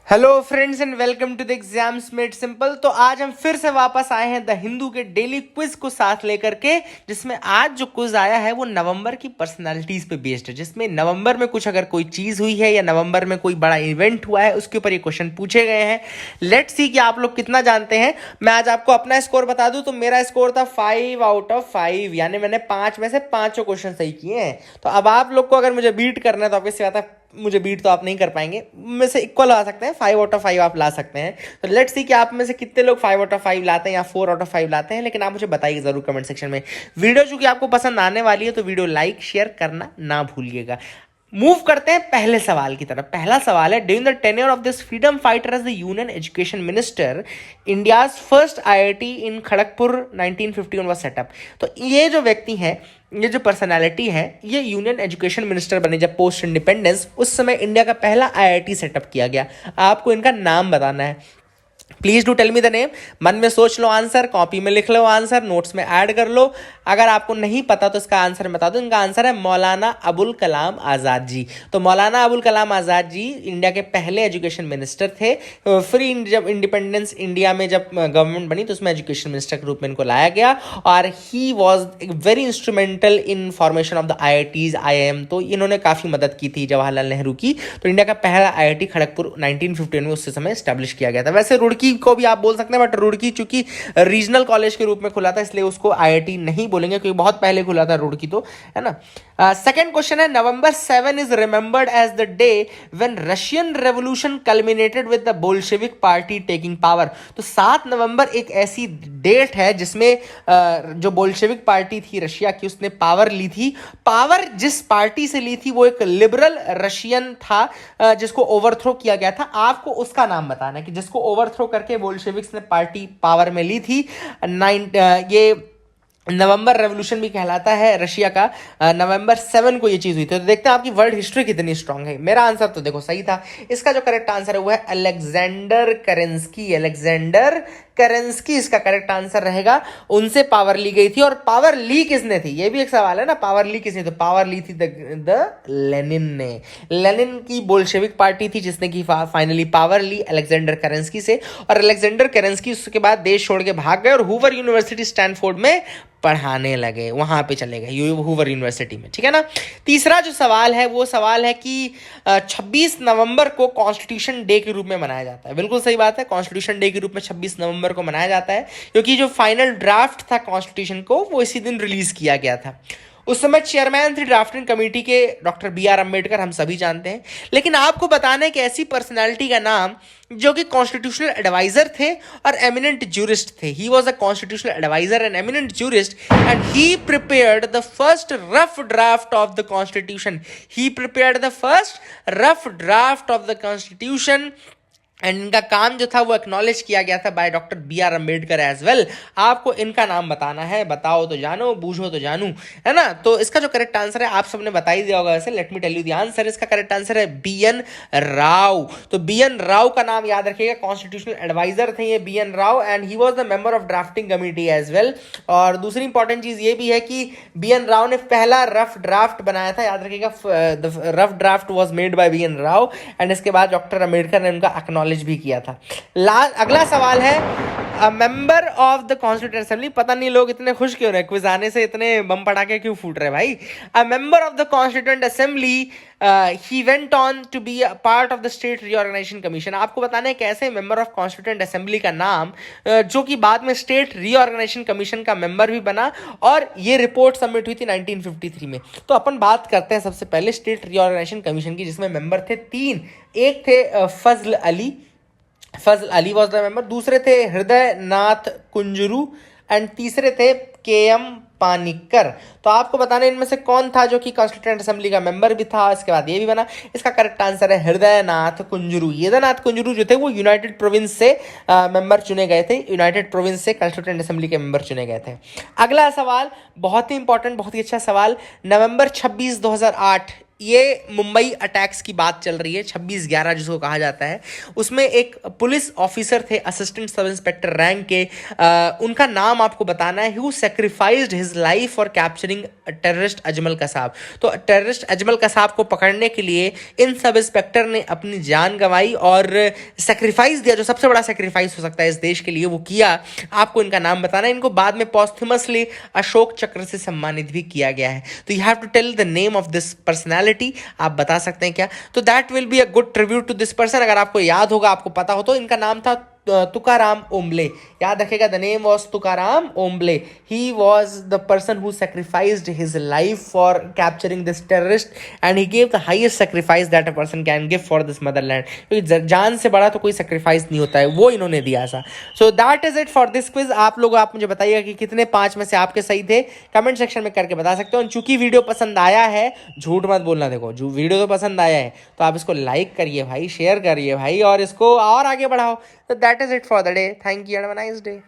Hello friends and welcome to the exams made simple. तो आज हम फिर से वापस आए हैं द हिंदू के डेली क्विज को साथ लेकर के, जिसमें आज जो क्विज आया है वो नवंबर की पर्सनालिटीज पे बेस्ड है। जिसमें नवंबर में कुछ अगर कोई चीज हुई है या नवंबर में कोई बड़ा इवेंट हुआ है उसके ऊपर ये क्वेश्चन पूछे गए हैं। लेट्स सी कि आप लोग कितना जानते हैं। मैं आज आपको अपना स्कोर बता दूं तो मेरा स्कोर था 5 आउट ऑफ 5, यानी मैंने 5 में से 5 क्वेश्चन सही किए हैं। तो अब आप लोग को अगर मुझे बीट करना है तो ऑब्वियसली बात है मुझे बीट तो आप नहीं कर पाएंगे, में से इक्वल आ सकते हैं, 5 आउट ऑफ 5 आप ला सकते हैं। तो लेट्स सी कि आप में से कितने लोग 5 आउट ऑफ 5 लाते हैं या 4 आउट ऑफ 5 लाते हैं, लेकिन आप मुझे बताइए जरूर कमेंट सेक्शन में। वीडियो चूंकि आपको पसंद आने वाली है तो वीडियो लाइक शेयर करना ना भूलिएगा। मूव करते हैं पहले सवाल की तरफ। पहला सवाल है, during the tenure of this freedom fighter as the union education minister India's first IIT in Kharagpur 1951 was set up. तो ये जो व्यक्ति है, ये जो पर्सनालिटी है, ये यूनियन एजुकेशन मिनिस्टर बने जब पोस्ट इंडिपेंडेंस, उस समय इंडिया का पहला आईआईटी सेटअप किया गया। आपको इनका नाम बताना है। Please do tell me the name. मन में सोच लो आंसर, कॉपी में लिख लो आंसर, नोट्स में ऐड कर लो। अगर आपको नहीं पता तो इसका आंसर बता दो। इनका आंसर है मौलाना अबुल कलाम आज़ाद जी। तो मौलाना अबुल कलाम आज़ाद जी इंडिया के पहले एजुकेशन मिनिस्टर थे। जब इंडिपेंडेंस इंडिया में जब गवर्नमेंट बनी तो उसमें एजुकेशन मिनिस्टर के रूप में इनको लाया गया, और he was very instrumental in formation of the IITs IIM। तो इन्होंने काफ़ी मदद की थी जवाहरलाल नेहरू की। तो इंडिया का पहला IIT खड़गपुर 1951 में उस समय स्टैब्लिश किया गया था। वैसे रुड़की को भी आप बोल सकते हैं, बट रुड़की चूंकि रीजनल कॉलेज के रूप में खुला था इसलिए उसको आईआईटी नहीं बोलेंगे, क्योंकि बहुत पहले खुला था रुड़की, तो है ना। सेकंड क्वेश्चन है, November 7 is remembered as the day when Russian revolution culminated with the Bolshevik party taking power. तो 7 नवंबर एक ऐसी डेट है जिसमें जो बोल्शेविक पार्टी थी रशिया की, उसने पावर ली थी। पावर जिस पार्टी से ली थी वो एक लिबरल रशियन था जिसको ओवरथ्रो किया गया था। आपको उसका नाम बताना है कि जिसको ओवरथ्रो करके बोल्शेविक्स ने पार्टी पावर में ली थी। ये नवंबर रेवोल्यूशन भी कहलाता है रशिया का। नवंबर 7 को ये चीज हुई थी। तो देखते हैं आपकी वर्ल्ड हिस्ट्री कितनी स्ट्रांग है। मेरा आंसर तो देखो सही था। इसका जो करेक्ट आंसर है वो है अलेक्जेंडर केरेंस्की। अलेक्जेंडर केरेंस्की इसका करेक्ट आंसर रहेगा। उनसे पावर ली गई थी। और पावर ली किसने थी, ये भी एक सवाल है ना, पावर ली किसने? तो पावर ली थी द लेनिन ने। लेनिन की बोल्शेविक पार्टी थी जिसने की फाइनली पावर ली अलेक्जेंडर केरेंस्की से। और अलेक्जेंडर केरेंस्की उसके बाद देश छोड़ के भाग गए और हूवर यूनिवर्सिटी स्टैनफोर्ड में पढ़ाने लगे, वहां पे चले गए हूवर यूनिवर्सिटी में, ठीक है ना। तीसरा जो सवाल है वो सवाल है कि 26 नवंबर को कॉन्स्टिट्यूशन डे के रूप में मनाया जाता है। बिल्कुल सही बात है, कॉन्स्टिट्यूशन डे के रूप में 26 नवंबर को मनाया जाता है, क्योंकि जो फाइनल ड्राफ्ट था कॉन्स्टिट्यूशन को वो इसी दिन रिलीज किया गया था। उस समय चेयरमैन थे ड्राफ्टिंग कमेटी के डॉक्टर BR अम्बेडकर, हम सभी जानते हैं। लेकिन आपको बताना है कि ऐसी पर्सनालिटी का नाम जो कि कॉन्स्टिट्यूशनल एडवाइजर थे और एमिनेंट ज्यूरिस्ट थे। He was a constitutional adviser and eminent jurist and he prepared the first rough draft of the constitution. He prepared the first rough draft of the constitution and इनका काम जो था वो acknowledge किया गया था by doctor BR Ambedkar as well. आपको इनका नाम बताना है, बताओ तो जानो, बूझो तो जानू, है ना। तो इसका जो करेक्ट आंसर है आप सबने बता ही दिया होगा वैसे। Let me tell you the answer. इसका करेक्ट आंसर है BN राव। तो BN राव का नाम याद रखिएगा, कॉन्स्टिट्यूशनल एडवाइजर थे ये BN Rao and he was the member of drafting committee as well. और दूसरी इंपॉर्टेंट चीज ये भी है कि BN राव ने पहला रफ ड्राफ्ट बनाया था, याद रखिएगा। Rough draft was made by BN Rao and इसके बाद डॉक्टर अम्बेडकर ने उनका एक्नॉलेज भी किया था। अगला सवाल है, अ member of the constituent assembly. पता नहीं लोग इतने खुश क्यों रहे, क्विज आने से इतने बम पटाखे क्यों फूट रहे भाई। A member of the constituent assembly he went on to be a part of the state reorganisation commission. आपको बताना है कैसे मेंबर ऑफ कॉन्स्टिट्यूएंट असेंबली का नाम जो कि बाद में स्टेट रीऑर्गेनाइजेशन कमीशन का मेंबर भी बना, और ये रिपोर्ट सबमिट हुई थी 1953 में। तो अपन बात करते हैं सबसे पहले स्टेट रीऑर्गेनाइजेशन कमीशन की, जिसमें मेंबर थे 3। एक थे फजल अली वॉज द मेंबर, दूसरे थे हृदय नाथ कुंजरू एंड तीसरे थे KM पानिक्कर। तो आपको बताना इनमें से कौन था जो कि कॉन्स्टिट्यूएंट असेंबली का मेंबर भी था, इसके बाद ये भी बना। इसका करेक्ट आंसर है हृदय नाथ कुंजरू। हृदयनाथ कुंजरू जो थे वो यूनाइटेड प्रोविंस से मेंबर चुने गए थे, यूनाइटेड प्रोविंस से कॉन्स्टिट्यूएंट असेंबली के मेंबर चुने गए थे। अगला सवाल बहुत ही इंपॉर्टेंट, बहुत ही अच्छा सवाल। नवंबर 26, 2008 ये मुंबई अटैक्स की बात चल रही है, 26/11 जिसको कहा जाता है। उसमें एक पुलिस ऑफिसर थे, असिस्टेंट सब इंस्पेक्टर रैंक के, उनका नाम आपको बताना है। Who sacrificed his life for capturing terrorist Ajmal Kasab. तो टेररिस्ट अजमल कसाब को पकड़ने के लिए इन सब इंस्पेक्टर ने अपनी जान गंवाई और सेक्रीफाइस दिया, जो सबसे बड़ा सेक्रीफाइस हो सकता है इस देश के लिए, वो किया। आपको इनका नाम बताना है। इनको बाद में पॉस्थुमसली अशोक चक्र से सम्मानित भी किया गया है। तो you have to tell the name of this personality. आप बता सकते हैं क्या? तो that will be a good tribute to this person. अगर आपको याद होगा, आपको पता हो, तो इनका नाम था तुकाराम ओम्बले। याद रखेगा, the name was Tukaram Ombale. He was the person who sacrificed his life for capturing this terrorist and he gave the highest sacrifice that a person can give for this motherland. क्योंकि जान से बड़ा तो कोई सेक्रीफाइस नहीं होता है, वो इन्होंने दिया था। So that is it for this quiz. आप मुझे बताइएगा कि कितने 5 में से आपके सही थे, कमेंट सेक्शन में करके बता सकते हो। चूंकि वीडियो पसंद आया है, झूठ मत बोलना, देखो जो वीडियो तो पसंद आया है तो आप इसको लाइक करिए भाई, शेयर करिए भाई, और इसको और आगे बढ़ाओ। So that is it for the day. Thank you and have a nice day.